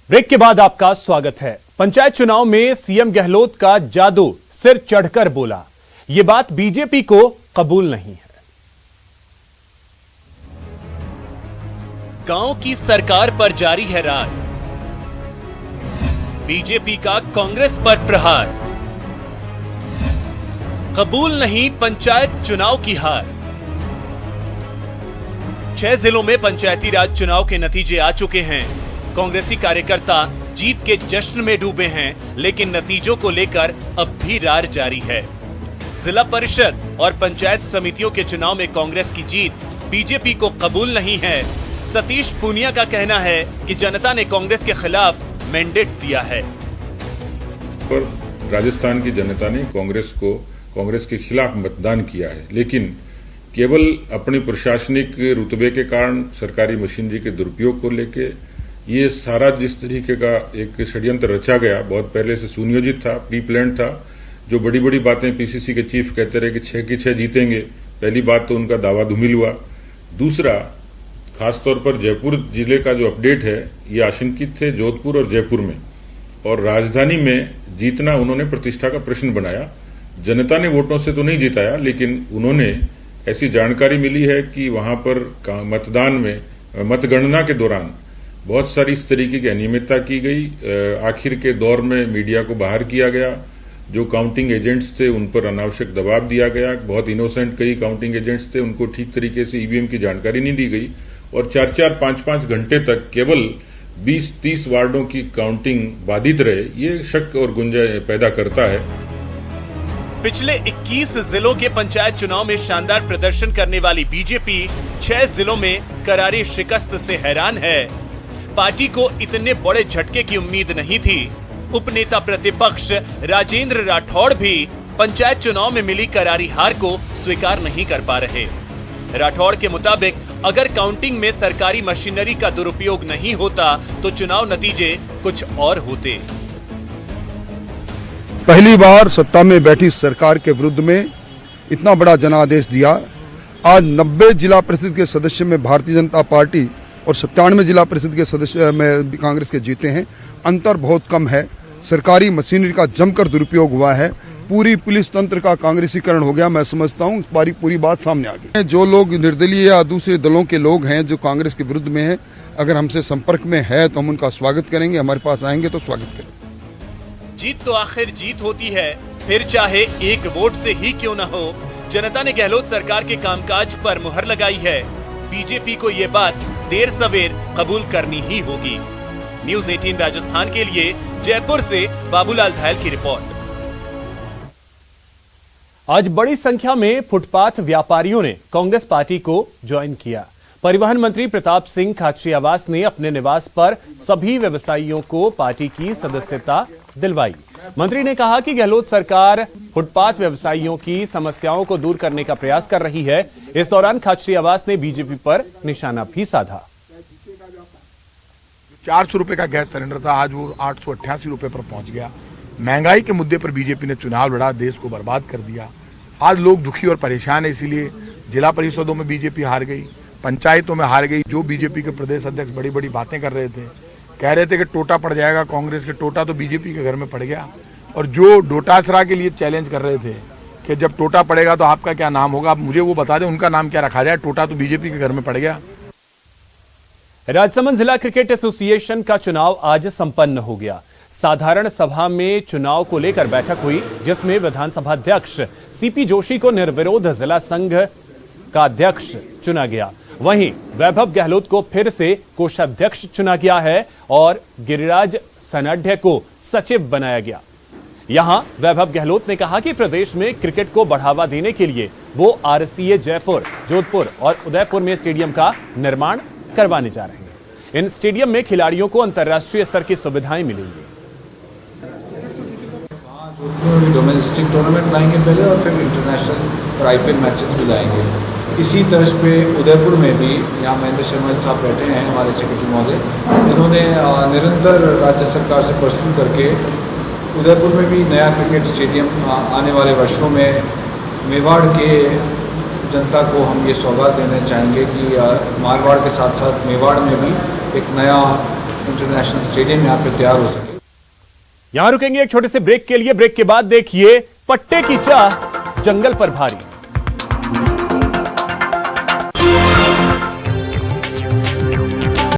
Break के बाद आपका स्वागत है। पंचायत चुनाव में सीएम गहलोत का जादू सिर चढ़कर बोला, यह बात बीजेपी को कबूल नहीं है। गांव की सरकार पर जारी है राज, बीजेपी का कांग्रेस पर प्रहार, कबूल नहीं पंचायत चुनाव की हार। 6 जिलों में पंचायती राज चुनाव के नतीजे आ चुके हैं। कांग्रेसी कार्यकर्ता जीत के जश्न में डूबे हैं, लेकिन नतीजों को लेकर अब भी रार जारी है। जिला परिषद और पंचायत समितियों के चुनाव में कांग्रेस की जीत बीजेपी को कबूल नहीं है। सतीश पूनिया का कहना है कि जनता ने कांग्रेस के खिलाफ मैंडेट दिया है। और राजस्थान की जनता ने कांग्रेस के खिलाफ मतदान किया है, लेकिन केवल अपनी प्रशासनिक रुतबे के कारण सरकारी मशीनरी के दुरुपयोग को लेके ये सारा जिस तरीके का एक षड्यंत्र रचा गया, बहुत पहले से सुनियोजित था, प्री प्लान था। जो बड़ी बड़ी बातें पीसीसी के चीफ कहते रहे कि 6 की 6 जीतेंगे, पहली बात तो उनका दावा धूमिल हुआ। दूसरा, खासतौर पर जयपुर जिले का जो अपडेट है, ये आशंकित थे जोधपुर और जयपुर में, और राजधानी में जीतना उन्होंने प्रतिष्ठा का प्रश्न बनाया। जनता ने वोटों से तो नहीं जिताया, लेकिन उन्होंने ऐसी जानकारी मिली है कि वहां पर मतदान में मतगणना के दौरान बहुत सारी इस तरीके की अनियमितता की गई। आखिर के दौर में मीडिया को बाहर किया गया, जो काउंटिंग एजेंट्स थे उन पर अनावश्यक दबाव दिया गया। बहुत इनोसेंट कई काउंटिंग एजेंट्स थे, उनको ठीक तरीके से ईवीएम की जानकारी नहीं दी गई, और 4-4, 5-5 घंटे तक केवल 20-30 वार्डों की काउंटिंग बाधित रहे। ये शक और गुंजाइश पैदा करता है। पिछले 21 जिलों के पंचायत चुनाव में शानदार प्रदर्शन करने वाली बीजेपी 6 जिलों में करारी शिकस्त से हैरान है। पार्टी को इतने बड़े झटके की उम्मीद नहीं थी। उपनेता प्रतिपक्ष राजेंद्र राठौड़ भी पंचायत चुनाव में मिली करारी हार को स्वीकार नहीं कर पा रहे। राठौड़ के मुताबिक अगर काउंटिंग में सरकारी मशीनरी का दुरुपयोग नहीं होता तो चुनाव नतीजे कुछ और होते। पहली बार सत्ता में बैठी सरकार के विरुद्ध में इतना बड़ा जनादेश दिया। आज 90 जिला परिषद के सदस्य में भारतीय जनता पार्टी और 97 जिला परिषद के सदस्य में कांग्रेस के जीते हैं। अंतर बहुत कम है। सरकारी मशीनरी का जमकर दुरुपयोग हुआ है। पूरी पुलिस तंत्र का कांग्रेसीकरण हो गया। मैं समझता हूँ पूरी बात सामने आ गई। जो लोग निर्दलीय या दूसरे दलों के लोग हैं जो कांग्रेस के विरुद्ध में हैं, अगर हमसे संपर्क में है तो हम उनका स्वागत करेंगे। हमारे पास आएंगे तो स्वागत करेंगे। जीत तो आखिर जीत होती है, फिर चाहे एक वोट से ही क्यों न हो। जनता ने गहलोत सरकार के कामकाज पर मुहर लगाई है। बीजेपी को ये बात देर सवेर कबूल करनी ही होगी। न्यूज़ 18 राजस्थान के लिए जयपुर से बाबूलाल धायल की रिपोर्ट। आज बड़ी संख्या में फुटपाथ व्यापारियों ने कांग्रेस पार्टी को ज्वाइन किया। परिवहन मंत्री प्रताप सिंह खाचरियावास ने अपने निवास पर सभी व्यवसायियों को पार्टी की सदस्यता दिलवाई। मंत्री ने कहा कि गहलोत सरकार फुटपाथ व्यवसायियों की समस्याओं को दूर करने का प्रयास कर रही है। इस दौरान खाचरियावास ने बीजेपी पर निशाना भी साधा। 400 रुपए का गैस सिलेंडर था, आज वो 888 रुपए पर पहुंच गया। महंगाई के मुद्दे पर बीजेपी ने चुनाव लड़ा, देश को बर्बाद कर दिया। आज लोग दुखी और परेशान है, इसीलिए जिला परिषदों में बीजेपी हार गई, पंचायतों में हार गई। जो बीजेपी के प्रदेश अध्यक्ष बड़ी बड़ी बातें कर रहे थे, कह रहे थे कि टोटा पड़ जाएगा कांग्रेस के, टोटा तो बीजेपी के घर में पड़ गया। और जो डोटासरा के लिए चैलेंज कर रहे थे कि जब टोटा पड़ेगा तो आपका क्या नाम होगा, आप मुझे वो बता दें, उनका नाम क्या रखा जाए। टोटा तो बीजेपी के घर में पड़ गया। राजसमंद जिला क्रिकेट एसोसिएशन का चुनाव आज संपन्न हो गया। साधारण सभा में चुनाव को लेकर बैठक हुई, जिसमें विधानसभा अध्यक्ष सीपी जोशी को निर्विरोध जिला संघ का अध्यक्ष चुना गया। वहीं वैभव गहलोत को फिर से कोषाध्यक्ष चुना गया है और गिरिराज सनाढ्य को सचिव बनाया गया। यहां वैभव गहलोत ने कहा कि प्रदेश में क्रिकेट को बढ़ावा देने के लिए वो आरसीए जयपुर, जोधपुर और उदयपुर में स्टेडियम का निर्माण करवाने जा रहे हैं। इन स्टेडियम में खिलाड़ियों को अंतर्राष्ट्रीय स्तर की सुविधाएं मिलेंगी। डोमेस्टिक टूर्नामेंट लाएंगे पहले और फिर इंटरनेशनल और आईपीएल मैचेस भी लाएंगे। इसी तर्ज पे उदयपुर में भी, यहाँ महेंद्र शर्मा साहब बैठे हैं हमारे सेक्रेटरी महोदय, इन्होंने निरंतर राज्य सरकार से परस्यू करके उदयपुर में भी नया क्रिकेट स्टेडियम आने वाले वर्षों में मेवाड़ के जनता को हम ये सौगात देना चाहेंगे कि मारवाड़ के साथ साथ मेवाड़ में भी एक नया इंटरनेशनल स्टेडियम यहाँ पे तैयार हो सके। यहां रुकेंगे एक छोटे से ब्रेक के लिए। ब्रेक के बाद देखिए पट्टे की चाह जंगल पर भारी।